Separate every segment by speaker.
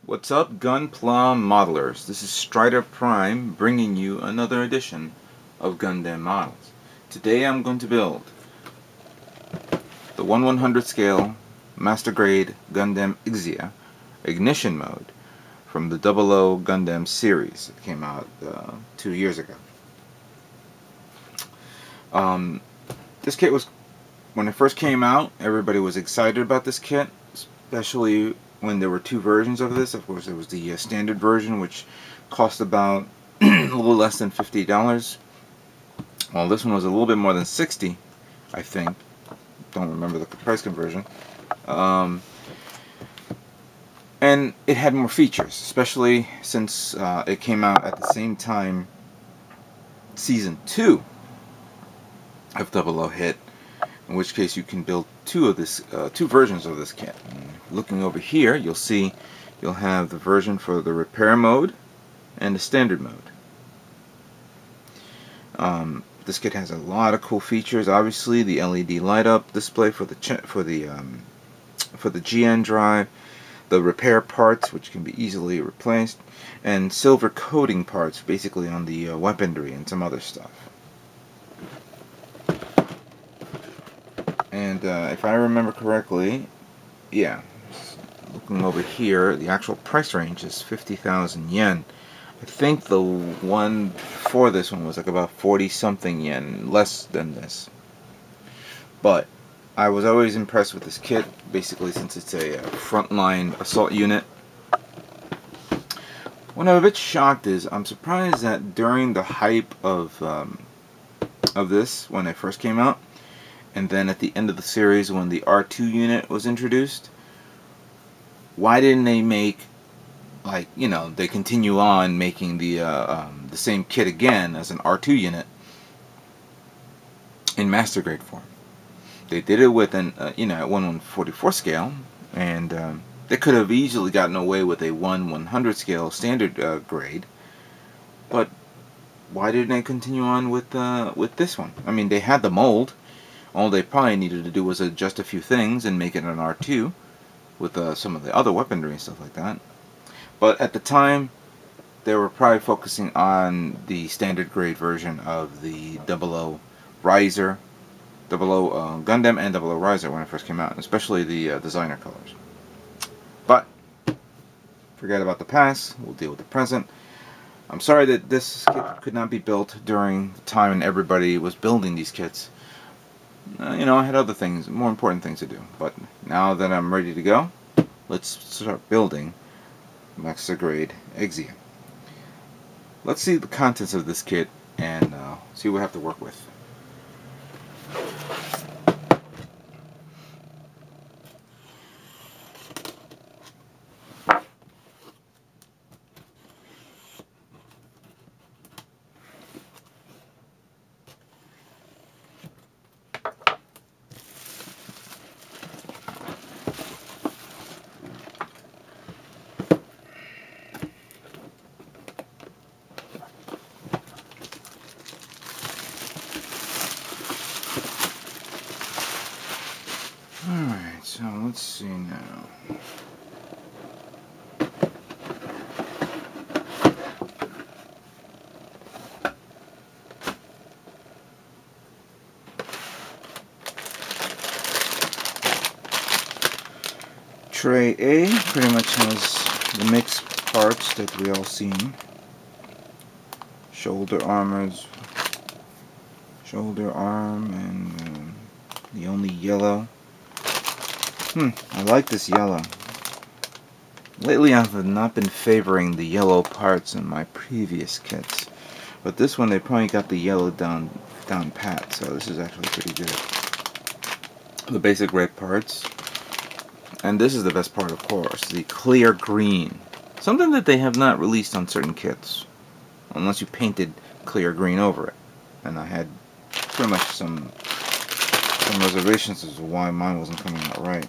Speaker 1: What's up, Gunpla modelers? This is Strider Prime bringing you another edition of Gundam Models. Today I'm going to build the 1/100 scale Master Grade Gundam Exia Ignition Mode from the 00 Gundam series. It came out 2 years ago. This kit was, when it first came out, everybody was excited about this kit, especially when there were two versions of this. Of course, there was the standard version, which cost about a little less than $50. Well, this one was a little bit more than 60, I think. Don't remember the price conversion. And it had more features, especially since it came out at the same time Season 2 of 00 hit, in which case you can build two versions of this kit. And looking over here, you'll see you'll have the version for the repair mode and the standard mode. This kit has a lot of cool features. Obviously, the LED light up display for the GN drive, the repair parts which can be easily replaced, and silver coating parts basically on the weaponry and some other stuff. And if I remember correctly, yeah, looking over here, the actual price range is 50,000 yen. I think the one for this one was like about 40 something yen, less than this. But I was always impressed with this kit, basically since it's a frontline assault unit. What I'm a bit shocked is I'm surprised that during the hype of this, when it first came out, and then at the end of the series when the R2 unit was introduced, why didn't they make, like, you know, they continue on making the same kit again as an R2 unit in Master Grade form? They did it with an at 1/144 scale, and they could have easily gotten away with a 1/100 scale standard grade. But why didn't they continue on with this one? I mean, they had the mold. All they probably needed to do was adjust a few things and make it an R2 with some of the other weaponry and stuff like that. But at the time, they were probably focusing on the standard grade version of the 00 Riser, 00 Gundam and 00 Riser when it first came out, especially the designer colors. But forget about the past, we'll deal with the present. I'm sorry that this kit could not be built during the time when everybody was building these kits. You know, I had other things, more important things to do. But now that I'm ready to go, let's start building Master Grade Exia. Let's see the contents of this kit and see what we have to work with. Alright, so let's see now. Tray A pretty much has the mixed parts that we all seen. Shoulder armors, shoulder arm, and the only yellow. I like this yellow. Lately I've not been favoring the yellow parts in my previous kits, but this one they probably got the yellow down pat, so this is actually pretty good. The basic red parts, and this is the best part, of course, the clear green. Something that they have not released on certain kits, unless you painted clear green over it. And I had pretty much some reservations as to why mine wasn't coming out right.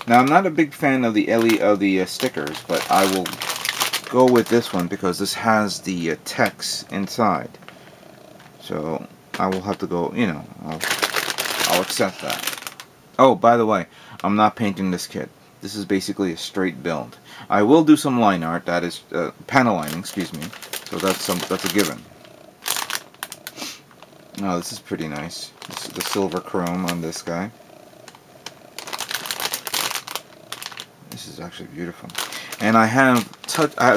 Speaker 1: Now, I'm not a big fan of the stickers, but I will go with this one because this has the text inside. So I will have to go, you know, I'll accept that. Oh, by the way, I'm not painting this kit. This is basically a straight build. I will do some line art, that is panel lining, excuse me. So that's a given. Oh, this is pretty nice. This is the silver chrome on this guy. This is actually beautiful. And I have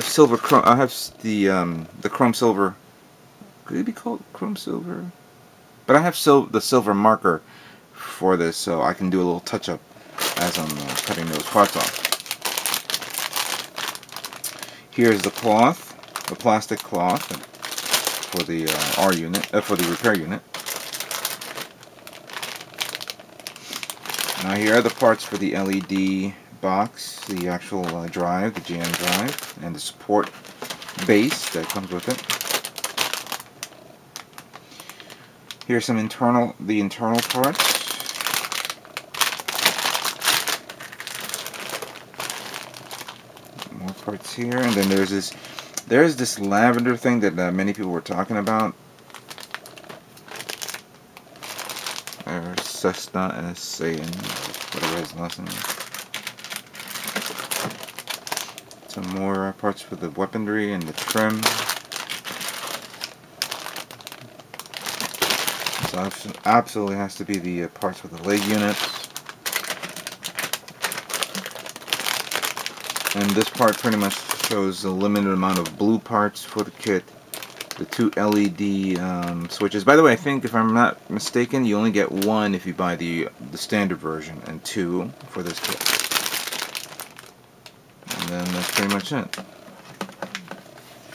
Speaker 1: silver chrome. I have the chrome silver. Could it be called chrome silver? But I have the silver marker for this, so I can do a little touch up as I'm cutting those parts off. Here's the cloth, the plastic cloth for the R unit, for the repair unit. Now here are the parts for the LED box, the actual drive, the GN drive, and the support base that comes with it. Here's some the internal parts. More parts here, and then there's this lavender thing that many people were talking about. Or Cessna saying whatever his last name is. Some more parts for the weaponry and the trim. So absolutely has to be the parts for the leg units. And this part pretty much shows a limited amount of blue parts for the kit. The 2 LED switches. By the way, I think if I'm not mistaken, you only get 1 if you buy the standard version, and 2 for this kit. And then that's pretty much it.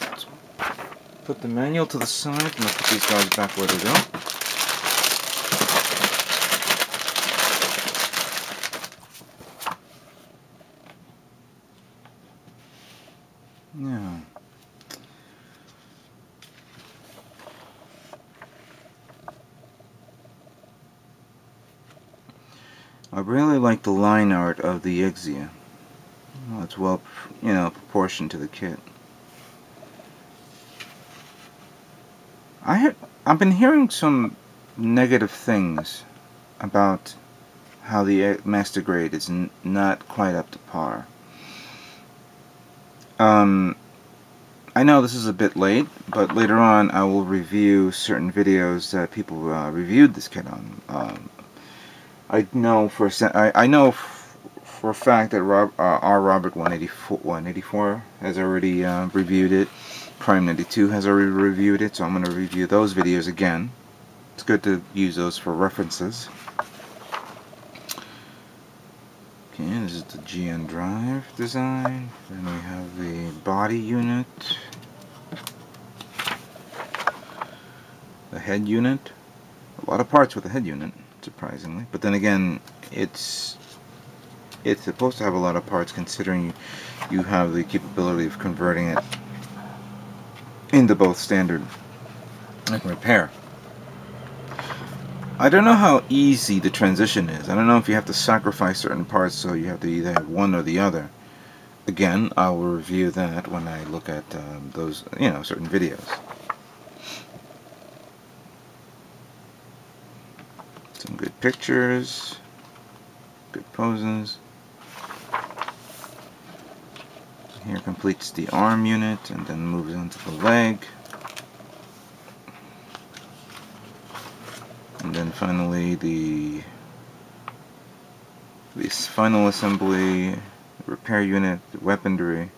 Speaker 1: Let's put the manual to the side, and I'll put these guys back where they go. Yeah. I really like the line art of the Exia. Well, it's well, proportioned to the kit. I've been hearing some negative things about how the Master Grade is not quite up to par. I know this is a bit late, but later on I will review certain videos that people reviewed this kit on. I know for a fact that R. Robert 184 has already reviewed it. Prime 92 has already reviewed it, so I'm going to review those videos again. It's good to use those for references. Okay, this is the GN drive design. Then we have the body unit, the head unit. A lot of parts with the head unit, surprisingly. But then again, it's supposed to have a lot of parts, considering you have the capability of converting it into both standard and repair. I don't know how easy the transition is. I don't know if you have to sacrifice certain parts, so you have to either have one or the other. Again, I will review that when I look at those, certain videos. Some good pictures, good poses. Here completes the arm unit and then moves on to the leg. And then finally this final assembly, repair unit, the weaponry.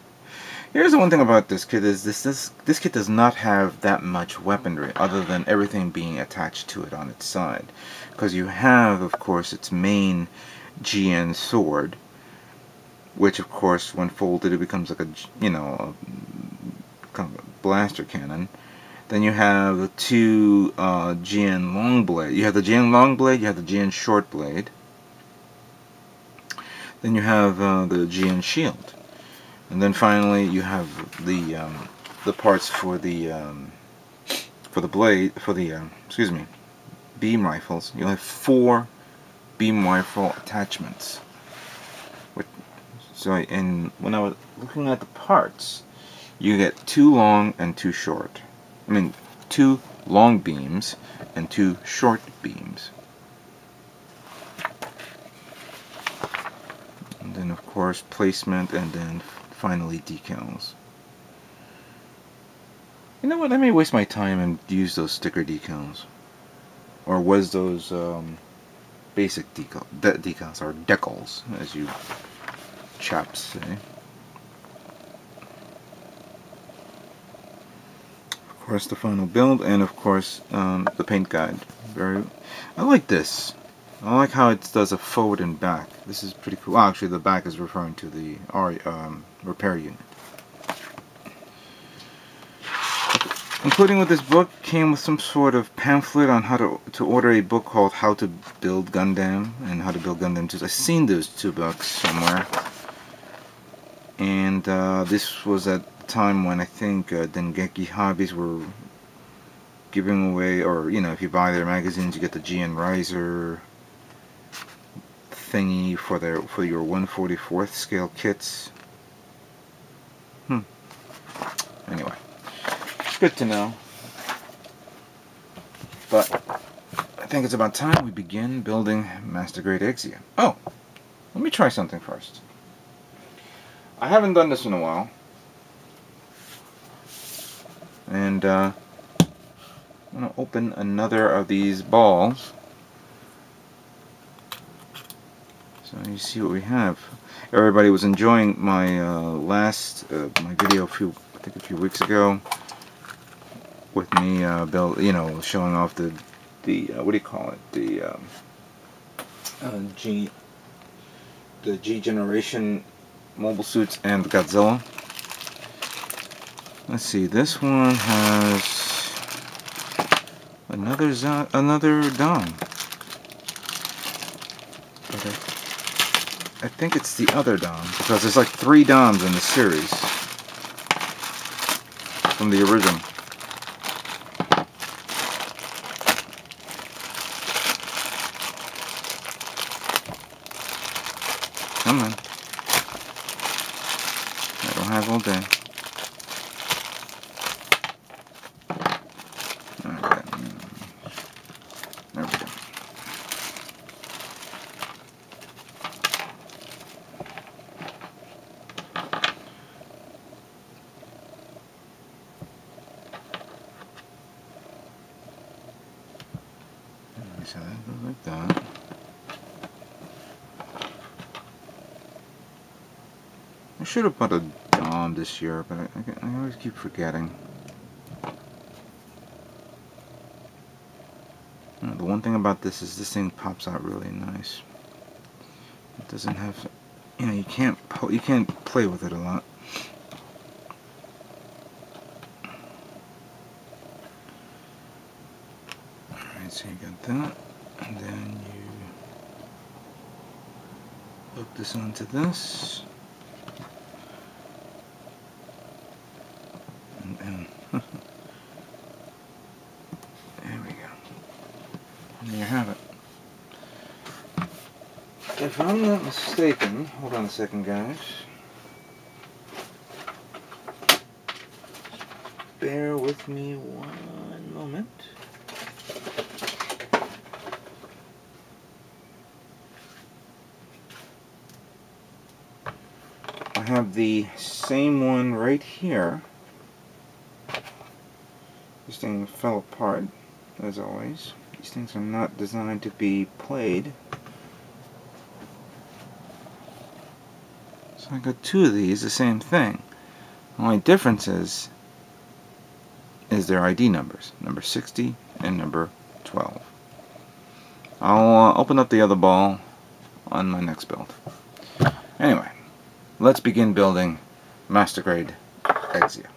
Speaker 1: Here's the one thing about this kit is this kit does not have that much weaponry other than everything being attached to it on its side. Because you have, of course, its main GN sword, which of course when folded it becomes like a kind of a blaster cannon. Then you have the 2 GN long blade. You have the GN long blade, you have the GN short blade. Then you have the GN shield. And then finally you have the parts for the beam rifles. You'll have 4 beam rifle attachments. So when I was looking at the parts, you get 2 long and 2 short. 2 long beams and 2 short beams. And then of course placement, and then finally decals. You know what, I may waste my time and use those sticker decals. Or was those basic decals, or decals, as you chaps say. Of course the final build, and of course the paint guide. I like this. I like how it does a forward and back. This is pretty cool. Well, actually the back is referring to the repair unit. Including with this book came with some sort of pamphlet on how to order a book called How to Build Gundam and How to Build Gundam 2. I've seen those two books somewhere. And this was at the time when I think Dengeki Hobbies were giving away, or you know, if you buy their magazines you get the GN Riser thingy for your 1/44th scale kits. Anyway. Good to know, but I think it's about time we begin building Master Grade Exia. Oh, let me try something first. I haven't done this in a while, and I'm going to open another of these balls so you see what we have. Everybody was enjoying my last my video I think a few weeks ago, with me showing off the what do you call it, the G generation mobile suits and the Godzilla. Let's see, this one has another Dom, but I think it's the other Dom, because there's like 3 Doms in the series from the original. Come on. I don't have all day. Alright. There we go. So that goes like that. I should have put a Dom this year, but I always keep forgetting. The one thing about this is this thing pops out really nice. It doesn't have, you can't play with it a lot. Alright, so you got that, and then you hook this onto this. There we go. And there you have it. If I'm not mistaken, hold on a second, guys. Bear with me one moment. I have the same one right here. This thing fell apart, as always. These things are not designed to be played. So I got 2 of these, the same thing. The only difference is their ID numbers, number 60 and number 12. I'll open up the other ball on my next build. Anyway, let's begin building Master Grade Exia.